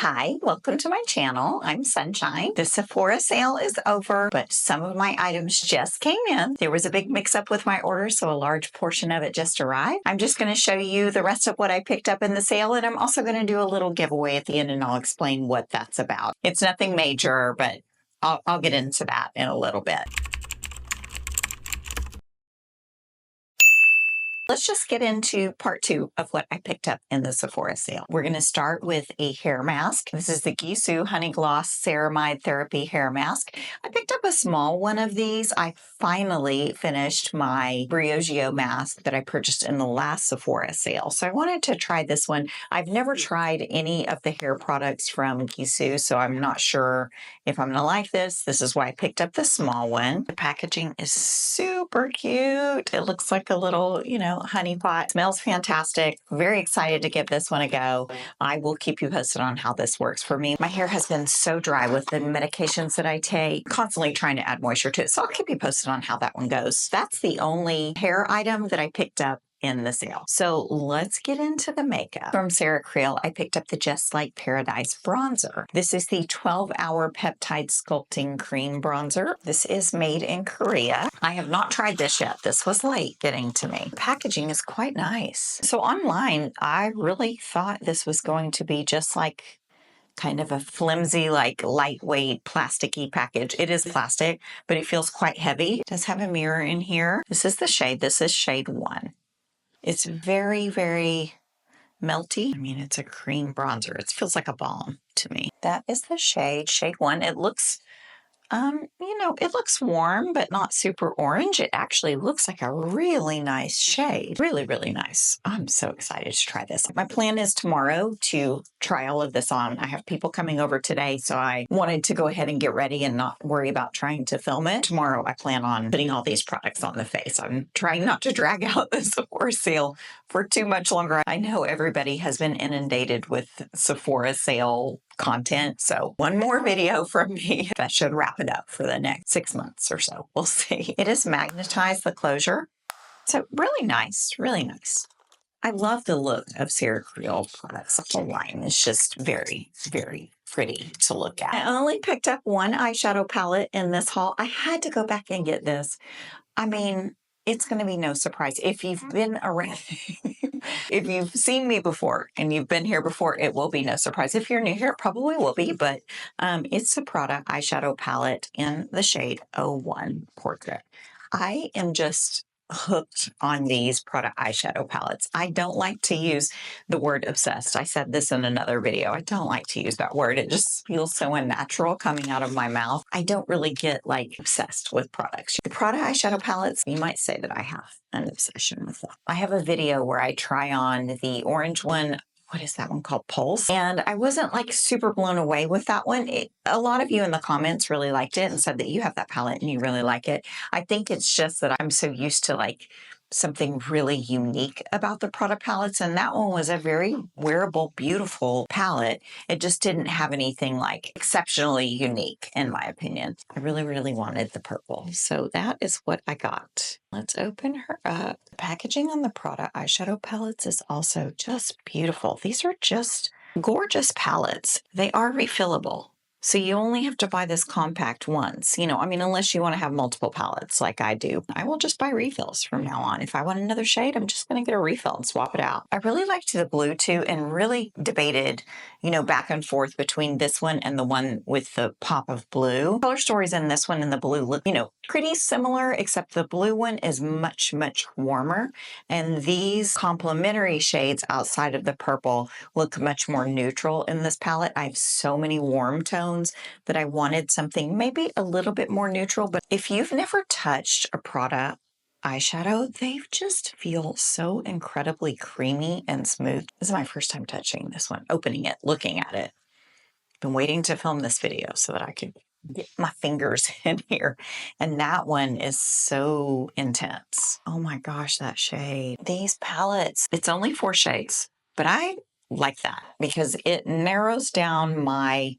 Hi, welcome to my channel. I'm Sunshine. The Sephora sale is over, but some of my items just came in. There was a big mix-up with my order, so a large portion of it just arrived. I'm just going to show you the rest of what I picked up in the sale, and I'm also going to do a little giveaway at the end, and I'll explain what that's about. It's nothing major, but I'll get into that in a little bit. Let's just get into part two of what I picked up in the Sephora sale. We're going to start with a hair mask. This is the Gisou Honey Gloss Ceramide Therapy Hair Mask. I picked up a small one of these. I finally finished my Briogeo mask that I purchased in the last Sephora sale. So I wanted to try this one. I've never tried any of the hair products from Gisou, so I'm not sure if I'm going to like this. This is why I picked up the small one. The packaging is super cute. It looks like a little, honey pot. Smells fantastic. Very excited to give this one a go. I will keep you posted on how this works for me. My hair has been so dry with the medications that I take, constantly trying to add moisture to it. So I'll keep you posted on how that one goes. That's the only hair item that I picked up in the sale. So let's get into the makeup. From Creal, I picked up the Just Like Paradise bronzer. This is the 12-hour Peptide Sculpting Cream Bronzer. This is made in Korea. I have not tried this yet. This was late getting to me. The packaging is quite nice. So online, I really thought this was going to be just like kind of a flimsy, like lightweight, plasticky package. It is plastic, but it feels quite heavy. It does have a mirror in here. This is the shade. This is shade 1. It's very, very melty. I mean, it's a cream bronzer. It feels like a balm to me. That is the shade 1. It looks, it looks warm, but not super orange. It actually looks like a really nice shade. Really, really nice. I'm so excited to try this. My plan is tomorrow to try all of this on. I have people coming over today, so I wanted to go ahead and get ready and not worry about trying to film it. Tomorrow, I plan on putting all these products on the face. I'm trying not to drag out the Sephora sale for too much longer. I know everybody has been inundated with Sephora sale content, so one more video from me. That should wrap it up for the next 6 months or so. We'll see. It is magnetized, the closure. So really nice, really nice. I love the look of Creal products. The whole line is just very, very pretty to look at. I only picked up one eyeshadow palette in this haul. I had to go back and get this. I mean, it's going to be no surprise. If you've been around, if you've seen me before and you've been here before, it will be no surprise. If you're new here, it probably will be, but it's the PRADA eyeshadow palette in the shade 01 Portrait. I am just hooked on these PRADA eyeshadow palettes. I don't like to use the word obsessed. I said this in another video. I don't like to use that word. It just feels so unnatural coming out of my mouth. I don't really get like obsessed with products. The PRADA eyeshadow palettes, you might say that I have an obsession with them. I have a video where I try on the orange one. What is that one called? Pulse. And I wasn't like super blown away with that one. A lot of you in the comments really liked it and said that you have that palette and you really like it. I think it's just that I'm so used to like something really unique about the product palettes. And that one was a very wearable, beautiful palette. It just didn't have anything like exceptionally unique, in my opinion. I really, really wanted the purple. So that is what I got. Let's open her up. The packaging on the PRADA eyeshadow palettes is also just beautiful. These are just gorgeous palettes. They are refillable. So you only have to buy this compact once, unless you want to have multiple palettes like I do. I will just buy refills from now on. If I want another shade, I'm just going to get a refill and swap it out. I really liked the blue too and really debated, back and forth between this one and the one with the pop of blue. Color stories in this one and the blue look, pretty similar, except the blue one is much, much warmer. And these complementary shades outside of the purple look much more neutral in this palette. I have so many warm tones that I wanted something maybe a little bit more neutral. But if you've never touched a PRADA eyeshadow, they just feel so incredibly creamy and smooth. This is my first time touching this one, opening it, looking at it. Been waiting to film this video so that I could get my fingers in here. And that one is so intense. Oh my gosh, that shade. These palettes, it's only 4 shades, but I like that because it narrows down my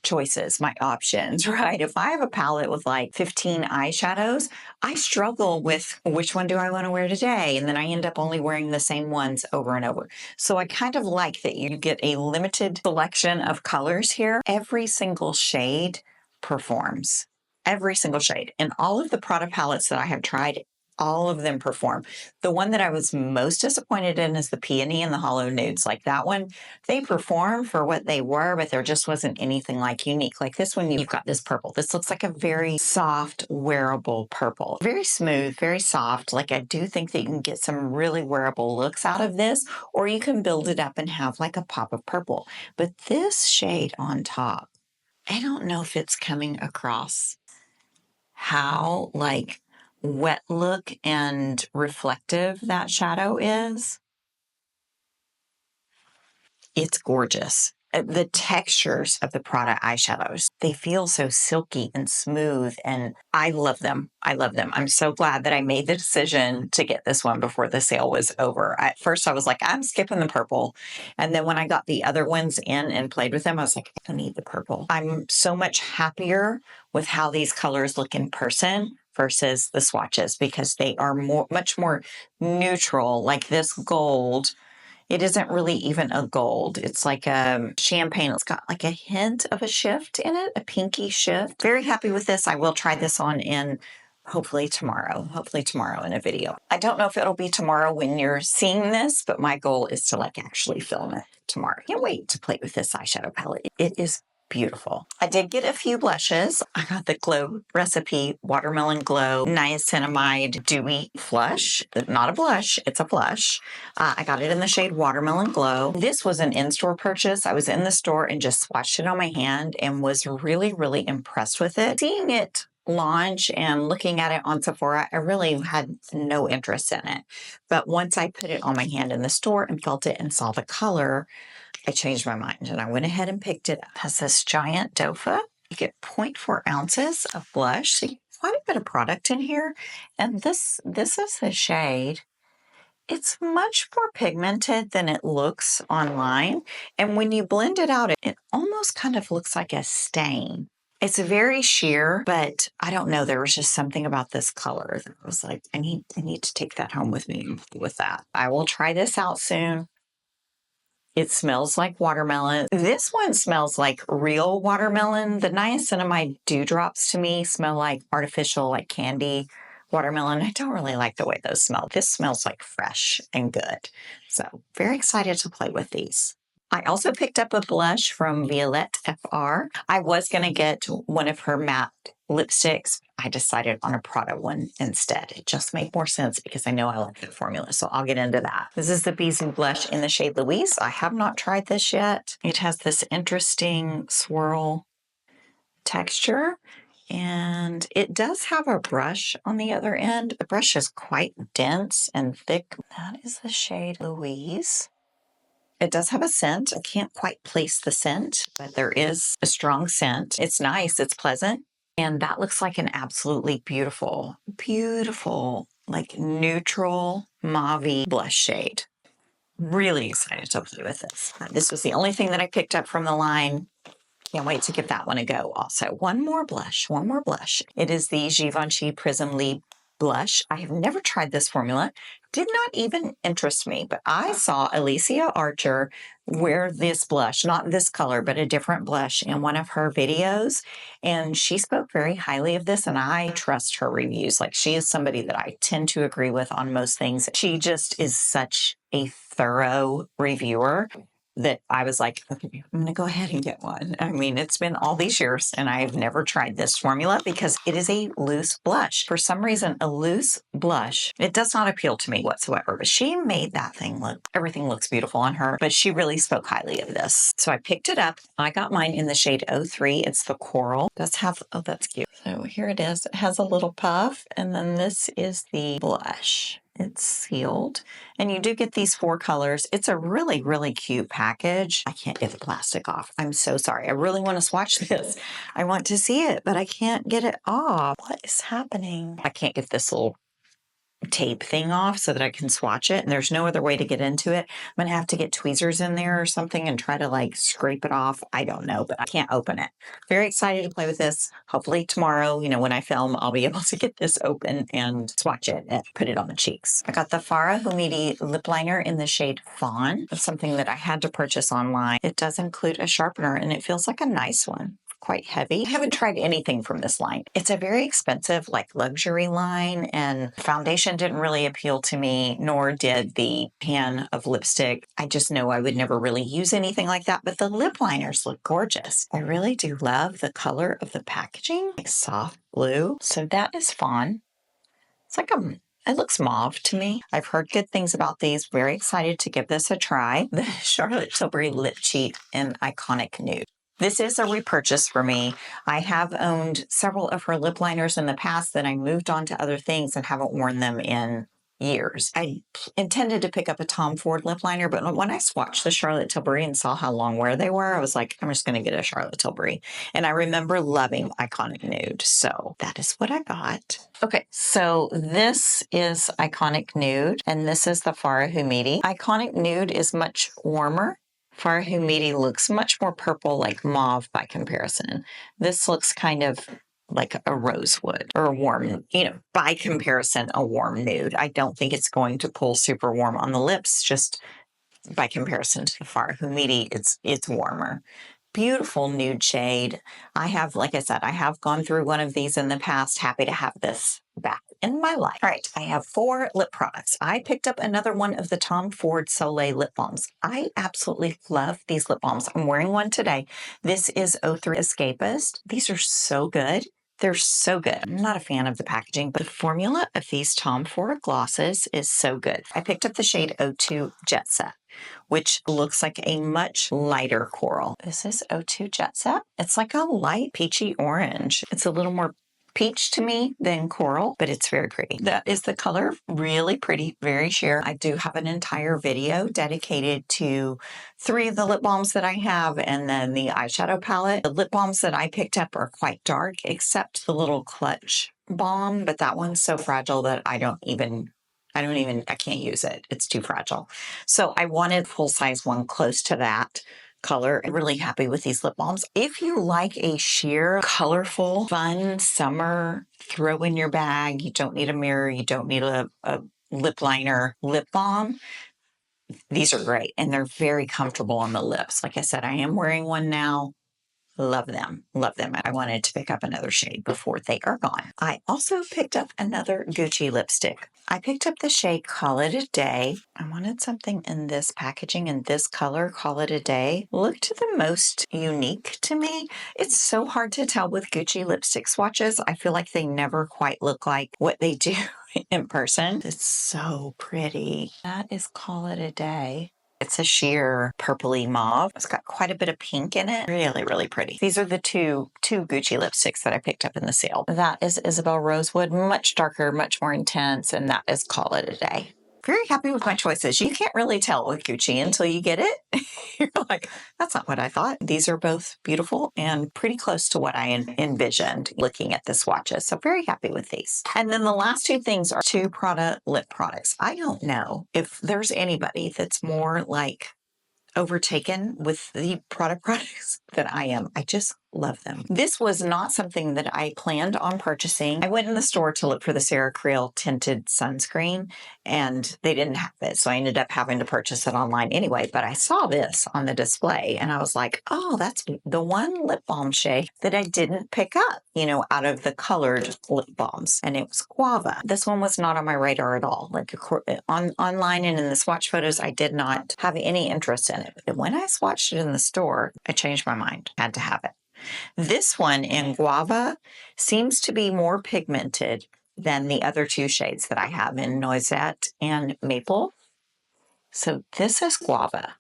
choices, my options, right? If I have a palette with like 15 eyeshadows, I struggle with which one do I want to wear today? And then I end up only wearing the same ones over and over. So I kind of like that you get a limited selection of colors here. Every single shade performs. Every single shade. And all of the Prada palettes that I have tried, all of them perform. The one that I was most disappointed in is the Peony and the Hollow Nudes. Like that one, they perform for what they were, but there just wasn't anything like unique. Like this one, you've got this purple. This looks like a very soft, wearable purple. Very smooth, very soft. Like I do think that you can get some really wearable looks out of this, or you can build it up and have like a pop of purple. But this shade on top, I don't know if it's coming across how like wet look and reflective that shadow is. It's gorgeous. The textures of the Prada eyeshadows, they feel so silky and smooth, and I love them. I love them. I'm so glad that I made the decision to get this one before the sale was over. At first, I was like, I'm skipping the purple. And then when I got the other ones in and played with them, I was like, I don't need the purple. I'm so much happier with how these colors look in person versus the swatches because they are much more neutral. Like this gold, it isn't really even a gold. It's like a champagne. It's got like a hint of a shift in it, a pinky shift. Very happy with this. I will try this on in hopefully tomorrow in a video. I don't know if it'll be tomorrow when you're seeing this, but my goal is to like actually film it tomorrow. Can't wait to play with this eyeshadow palette. It is beautiful. I did get a few blushes. I got the Glow Recipe Watermelon Glow Niacinamide Dewy Flush. Not a blush, it's a blush. I got it in the shade Watermelon Glow. This was an in-store purchase. I was in the store and just swatched it on my hand and was really, really impressed with it. Seeing it launch and looking at it on Sephora, I really had no interest in it. But once I put it on my hand in the store and felt it and saw the color, I changed my mind and I went ahead and picked it up. It has this giant dofa. You get 0.4 ounces of blush. So you get quite a bit of product in here. And this is the shade. It's much more pigmented than it looks online. And when you blend it out, it almost kind of looks like a stain. It's very sheer, but I don't know. There was just something about this color that I was like, I need to take that home with me with that. I will try this out soon. It smells like watermelon. This one smells like real watermelon. The niacinamide dewdrops to me smell like artificial, like candy watermelon. I don't really like the way those smell. This smells like fresh and good. So very excited to play with these. I also picked up a blush from Violette FR. I was going to get one of her matte lipsticks. I decided on a Prada one instead. It just made more sense because I know I like the formula, so I'll get into that. This is the Bisou blush in the shade Louise. I have not tried this yet. It has this interesting swirl texture, and it does have a brush on the other end. The brush is quite dense and thick. That is the shade Louise. It does have a scent. I can't quite place the scent, but there is a strong scent. It's nice. It's pleasant. And that looks like an absolutely beautiful, like neutral mauve blush shade. Really excited to play with this. This was the only thing that I picked up from the line. Can't wait to give that one a go also. One more blush. It is the Givenchy Prisme Libre blush. I have never tried this formula. Did not even interest me, but I saw Alicia Archer wear this blush, not this color, but a different blush in one of her videos. And she spoke very highly of this, and I trust her reviews. Like, she is somebody that I tend to agree with on most things. She just is such a thorough reviewer that I was like, okay, I'm going to go ahead and get one. I mean, it's been all these years and I've never tried this formula because it is a loose blush. For some reason, a loose blush, it does not appeal to me whatsoever, but she made that thing look, everything looks beautiful on her, but she really spoke highly of this. So I picked it up. I got mine in the shade 03. It's the coral. It does have, oh, that's cute. So here it is. It has a little puff, and then this is the blush. It's sealed, and you do get these 4 colors. It's a really, really cute package. I can't get the plastic off. I'm so sorry. I really want to swatch this. I want to see it, but I can't get it off. What is happening? I can't get this little tape thing off so that I can swatch it, and there's no other way to get into it. I'm gonna have to get tweezers in there or something and try to like scrape it off. I don't know, but I can't open it. Very excited to play with this. Hopefully tomorrow, when I film, I'll be able to get this open and swatch it and put it on the cheeks. I got the FARA HOMIDI lip liner in the shade Faun. It's something that I had to purchase online. It does include a sharpener and it feels like a nice one. Quite heavy. I haven't tried anything from this line. It's a very expensive, like luxury line, and foundation didn't really appeal to me, nor did the pan of lipstick. I just know I would never really use anything like that, but the lip liners look gorgeous. I really do love the color of the packaging, like soft blue. So that is fun. It's like it looks mauve to me. I've heard good things about these. Very excited to give this a try. The Charlotte Tilbury Lip Cheat in Iconic Nude. This is a repurchase for me. I have owned several of her lip liners in the past, then I moved on to other things and haven't worn them in years. I intended to pick up a Tom Ford lip liner, but when I swatched the Charlotte Tilbury and saw how long wear they were, I was like, I'm just going to get a Charlotte Tilbury. And I remember loving Iconic Nude, so that is what I got. Okay, so this is Iconic Nude, and this is the FARA HOMIDI. Iconic Nude is much warmer. FARA HOMIDI looks much more purple, like mauve by comparison. This looks kind of like a rosewood or a warm, by comparison, a warm nude. I don't think it's going to pull super warm on the lips, just by comparison to the FARA HOMIDI, it's warmer. Beautiful nude shade. Like I said, I have gone through one of these in the past. Happy to have this back in my life. All right, I have 4 lip products. I picked up another one of the Tom Ford Soleil lip balms. I absolutely love these lip balms. I'm wearing one today. This is 03 Escapist. These are so good. They're so good. I'm not a fan of the packaging, but the formula of these Tom Ford glosses is so good. I picked up the shade 02 Jet Set, which looks like a much lighter coral. This is 02 Jet Set. It's like a light peachy orange. It's a little more peach to me than coral, but it's very pretty. That is the color. Really pretty, very sheer. I do have an entire video dedicated to 3 of the lip balms that I have and then the eyeshadow palette. The lip balms that I picked up are quite dark, except the little clutch balm, but that one's so fragile that I can't use it. It's too fragile. So I wanted a full-size one close to that color. I'm really happy with these lip balms. If you like a sheer, colorful, fun summer, throw in your bag, you don't need a mirror, you don't need a lip liner lip balm, these are great. And they're very comfortable on the lips. Like I said, I am wearing one now. Love them. Love them. I wanted to pick up another shade before they are gone. I also picked up another Gucci lipstick. I picked up the shade Call It a Day. I wanted something in this packaging in this color, Call It a Day. Looked the most unique to me. It's so hard to tell with Gucci lipstick swatches. I feel like they never quite look like what they do in person. It's so pretty. That is Call It a Day. It's a sheer purpley mauve. It's got quite a bit of pink in it. Really, really pretty. These are the two Gucci lipsticks that I picked up in the sale. That is Isabel Rosewood, much darker, much more intense, and that is Call It a Day. Very happy with my choices. You can't really tell with Gucci until you get it. You're like, that's not what I thought. These are both beautiful and pretty close to what I envisioned looking at the swatches. So very happy with these. And then the last 2 things are 2 Prada lip products. I don't know if there's anybody that's more like overtaken with the Prada products than I am. I just love them. This was not something that I planned on purchasing. I went in the store to look for the Sarah Creal tinted sunscreen and they didn't have it. So I ended up having to purchase it online anyway, but I saw this on the display and I was like, oh, that's the one lip balm shade that I didn't pick up, out of the colored lip balms. And it was Guava. This one was not on my radar at all. Like online and in the swatch photos, I did not have any interest in it. But when I swatched it in the store, I changed my mind. Had to have it. This one in Guava seems to be more pigmented than the other 2 shades that I have in Noisette and Maple. So this is Guava.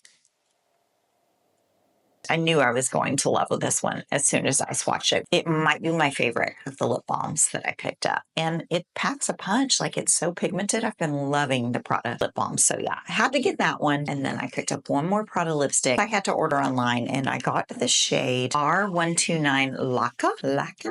I knew I was going to love this one as soon as I swatched it. It might be my favorite of the lip balms that I picked up. And it packs a punch. Like, it's so pigmented. I've been loving the Prada lip balm. So yeah, I had to get that one. And then I picked up one more Prada lipstick I had to order online, and I got the shade R129 Lacca.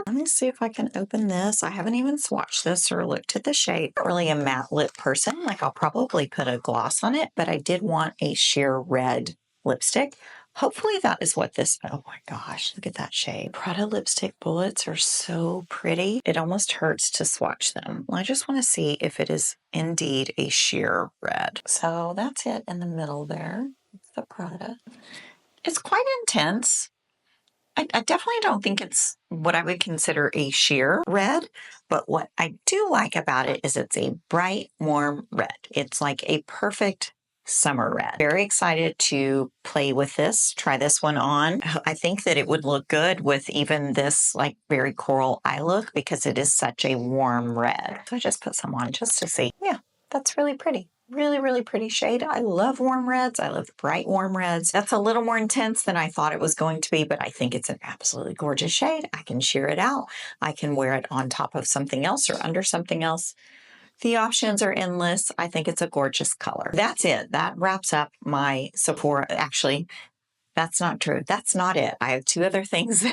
Let me see if I can open this. I haven't even swatched this or looked at the shade. I'm not really a matte lip person. Like, I'll probably put a gloss on it, but I did want a sheer red lipstick. Hopefully that is what this, oh my gosh, look at that shade. Prada lipstick bullets are so pretty. It almost hurts to swatch them. I just want to see if it is indeed a sheer red. So that's it in the middle there. It's the Prada. It's quite intense. I definitely don't think it's what I would consider a sheer red, but what I do like about it is it's a bright, warm red. It's like a perfect summer red. Very excited to play with this, try this one on. I think that it would look good with even this like very coral eye look because it is such a warm red. So I just put some on just to see. Yeah, that's really pretty. Really, really pretty shade. I love warm reds. I love bright warm reds. That's a little more intense than I thought it was going to be, but I think it's an absolutely gorgeous shade. I can sheer it out. I can wear it on top of something else or under something else. The options are endless. I think it's a gorgeous color. That's it. That wraps up my Sephora. Actually, that's not true. That's not it. I have two other things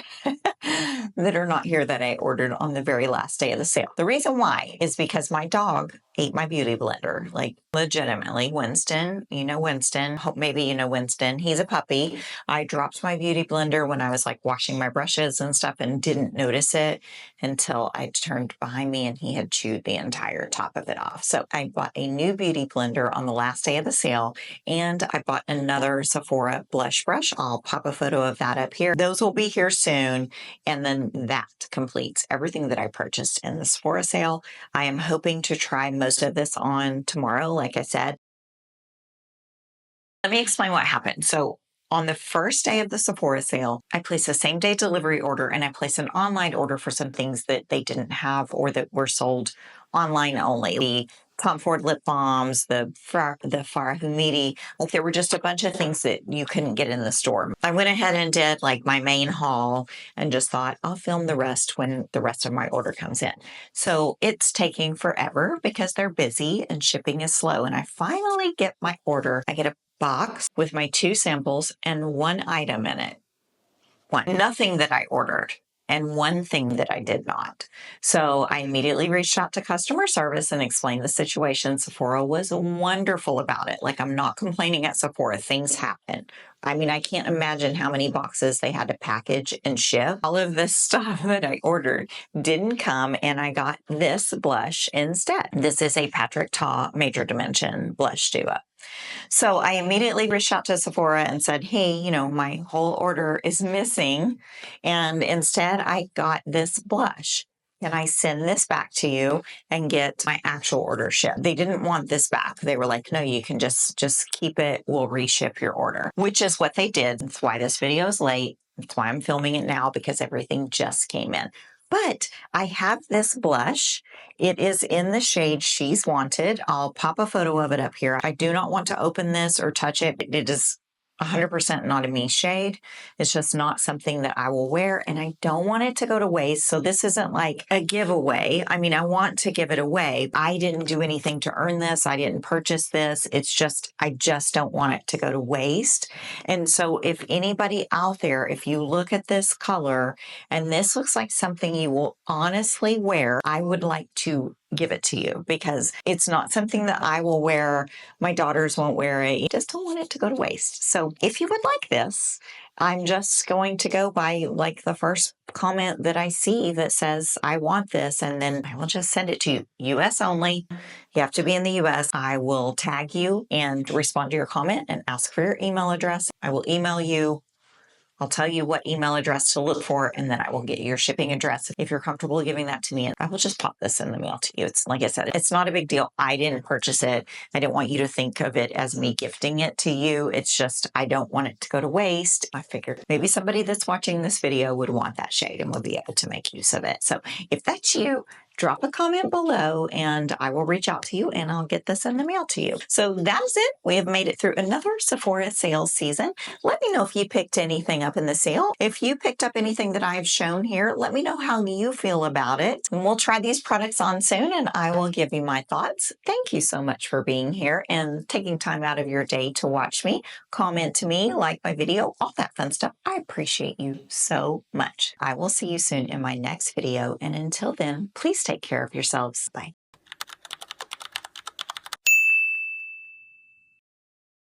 that are not here that I ordered on the very last day of the sale. The reason why is because my dog ate my beauty blender, like legitimately. Winston, you know Winston. Hope maybe you know Winston. He's a puppy. I dropped my beauty blender when I was like washing my brushes and stuff and didn't notice it until I turned behind me and he had chewed the entire top of it off. So I bought a new beauty blender on the last day of the sale, and I bought another Sephora blush brush. I'll pop a photo of that up here. Those will be here soon. And then that completes everything that I purchased in the Sephora sale. I am hoping to try most of this on tomorrow, like I said. Let me explain what happened. So on the first day of the Sephora sale, I placed a same day delivery order, and I placed an online order for some things that they didn't have or that were sold online only. The Tom Ford lip balms, the FARA HOMIDI, like there were just a bunch of things that you couldn't get in the store. I went ahead and did like my main haul and just thought I'll film the rest when the rest of my order comes in. So it's taking forever because they're busy and shipping is slow. And I finally get my order. I get a box with my 2 samples and 1 item in it. Nothing that I ordered and 1 thing that I did not. So I immediately reached out to customer service and explained the situation. Sephora was wonderful about it. Like, I'm not complaining at Sephora. Things happen. I mean, I can't imagine how many boxes they had to package and ship. All of this stuff that I ordered didn't come, and I got this blush instead. This is a Patrick Ta Major Dimension Blush Duo. So I immediately reached out to Sephora and said, hey, you know, my whole order is missing. And instead I got this blush. Can I send this back to you and get my actual order shipped? They didn't want this back. They were like, no, you can just keep it. We'll reship your order, which is what they did. That's why this video is late. That's why I'm filming it now, because everything just came in. But I have this blush. It is in the shade She's Wanted. I'll pop a photo of it up here. I do not want to open this or touch it. It is 100% not a me shade. It's just not something that I will wear, and I don't want it to go to waste. So this isn't like a giveaway. I mean, I want to give it away. I didn't do anything to earn this. I didn't purchase this. It's just, I just don't want it to go to waste. And so if anybody out there, if you look at this color and this looks like something you will honestly wear, I would like to give it to you, because it's not something that I will wear. My daughters won't wear it. I just don't want it to go to waste. So if you would like this, I'm just going to go by like the first comment that I see that says, I want this, and then I will just send it to you. US only. You have to be in the US. I will tag you and respond to your comment and ask for your email address. I will email you. I'll tell you what email address to look for, and then I will get your shipping address. If you're comfortable giving that to me, I will just pop this in the mail to you. It's like I said, it's not a big deal. I didn't purchase it. I don't want you to think of it as me gifting it to you. It's just, I don't want it to go to waste. I figured maybe somebody that's watching this video would want that shade and would be able to make use of it. So if that's you, drop a comment below and I will reach out to you and I'll get this in the mail to you. So that is it. We have made it through another Sephora sales season. Let me know if you picked anything up in the sale. If you picked up anything that I've shown here, let me know how you feel about it. And we'll try these products on soon and I will give you my thoughts. Thank you so much for being here and taking time out of your day to watch me, comment to me, like my video, all that fun stuff. I appreciate you so much. I will see you soon in my next video. And until then, please take care of yourselves. Bye.